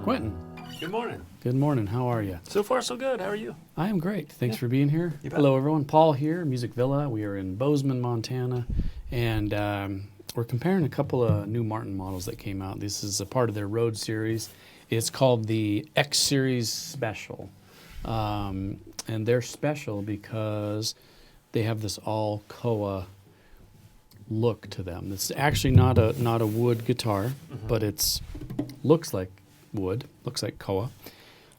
Quentin. Good morning. Good morning. How are you? So far, so good. How are you? I am great. Thanks for being here. You bet. Hello, everyone. Paul here, Music Villa. We are in Bozeman, Montana, and we're comparing a couple of new Martin models that came out. This is a part of their Road series. It's called the X Series Special, and they're special because they have this all koa look to them. It's actually not a wood guitar, but it's looks like wood, looks like koa,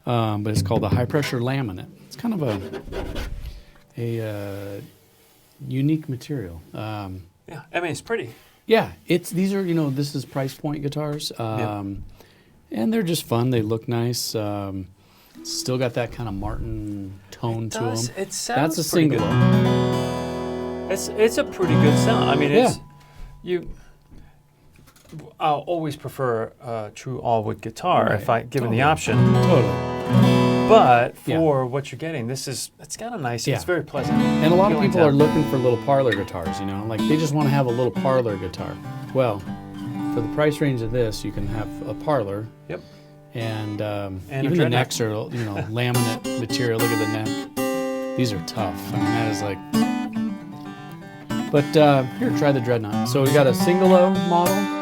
but it's called the high pressure laminate. It's kind of a unique material. Yeah, I mean it's pretty. Yeah, these are this is price point guitars, and they're just fun. They look nice. Still got that kind of Martin tone to them. It sounds That's a pretty single. Good. It's a pretty good sound. I mean, I'll always prefer a true all-wood guitar if I given the option. Totally. But for what you're getting, it's got a nice. It's very pleasant. And a lot of people are looking for little parlor guitars. Like they just want to have a little parlor guitar. Well, for the price range of this, you can have a parlor. Yep. And even the necks are laminate material. Look at the neck. These are tough. I mean that is like. But here, try the Dreadnought. So we got a single O model.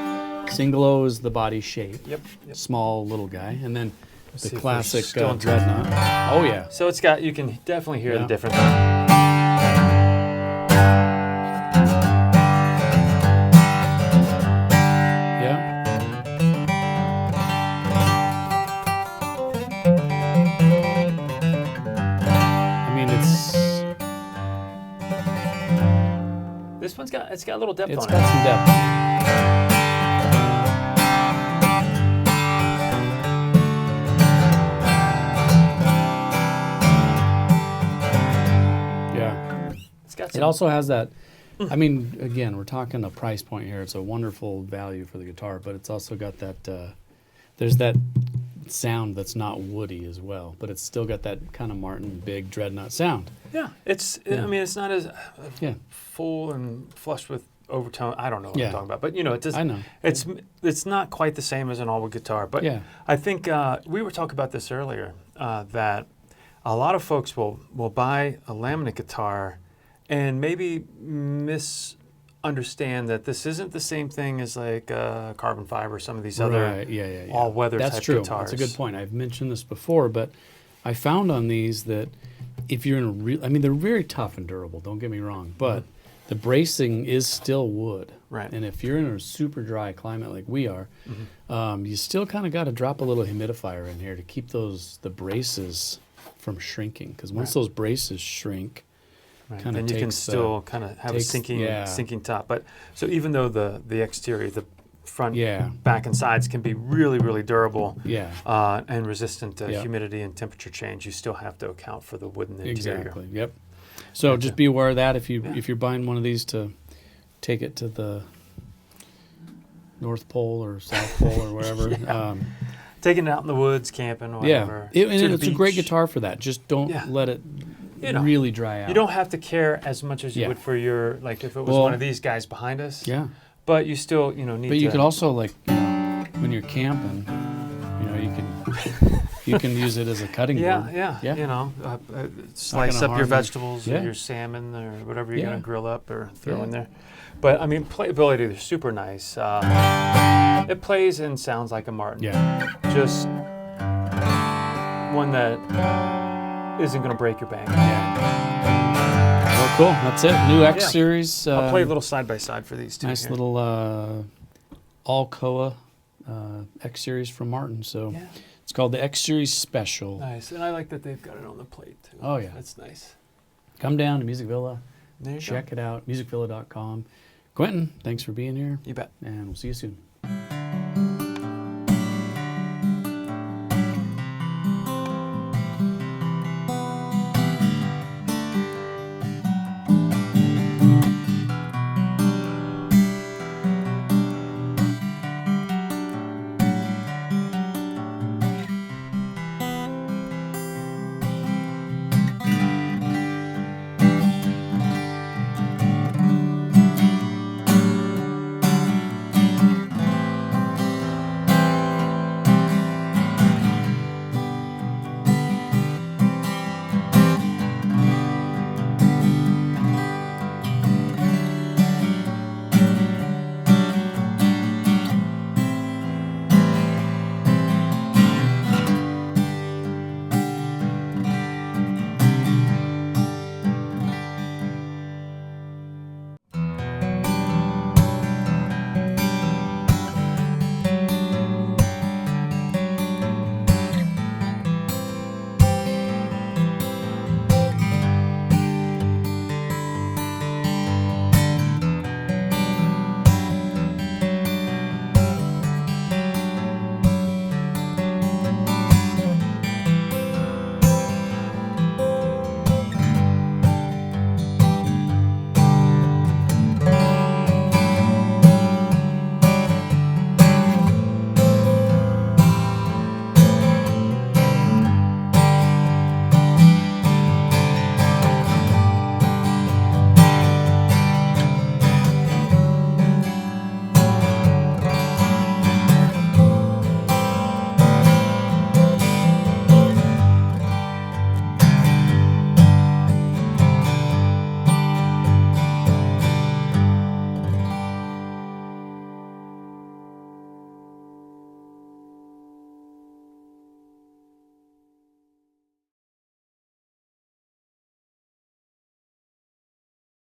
Single O is the body shape. Yep. Small little guy, and then the classic Dreadnought. Oh yeah. So it's got. You can definitely hear the difference. This one's got a little depth on it. It's got some depth. Yeah. It also has that. I mean, again, we're talking a price point here. It's a wonderful value for the guitar, but it's also got that. There's that sound that's not woody as well, but it's still got that kind of Martin big Dreadnought sound. Yeah, I mean, it's not as full and flushed with overtone. I don't know what I'm talking about, but it does. I know. It's not quite the same as an all-wood guitar, but I think we were talking about this earlier that a lot of folks will buy a laminate guitar and maybe misunderstand that this isn't the same thing as like carbon fiber, some of these other all-weather type true. guitars. That's a good point. I've mentioned this before, but I found on these that if you're in I mean, they're very tough and durable, don't get me wrong, but the bracing is still wood. Right. And if you're in a super dry climate like we are, you still kind of got to drop a little humidifier in here to keep the braces from shrinking. Because once those braces shrink, then you can still kind of have a sinking top. But so even though the exterior, the front, back, and sides can be really, really durable and resistant to humidity and temperature change, you still have to account for the wood in the interior. Exactly. Yep. So just be aware of that if you're buying one of these to take it to the North Pole or South Pole or wherever. Taking it out in the woods, camping, or whatever. And it's a great guitar for that. Just don't let it really dry out. You don't have to care as much as you would for your, like if it was one of these guys behind us. Yeah. But you still, need to. But you could also, like, when you're camping, you can use it as a cutting board. Yeah. Slice up your vegetables or your salmon or whatever you're going to grill up or throw in there. But, I mean, playability is super nice. It plays and sounds like a Martin. Yeah. Just one that isn't going to break your bank. Yeah. Well, cool. That's it. New X Series. I'll play a little side-by-side for these two. Nice little all koa X Series from Martin. So it's called the X Series Special. Nice. And I like that they've got it on the plate, too. Oh, yeah. That's nice. Come down to Music Villa. There you Check it out. musicvilla.com. Quentin, thanks for being here. You bet. And we'll see you soon.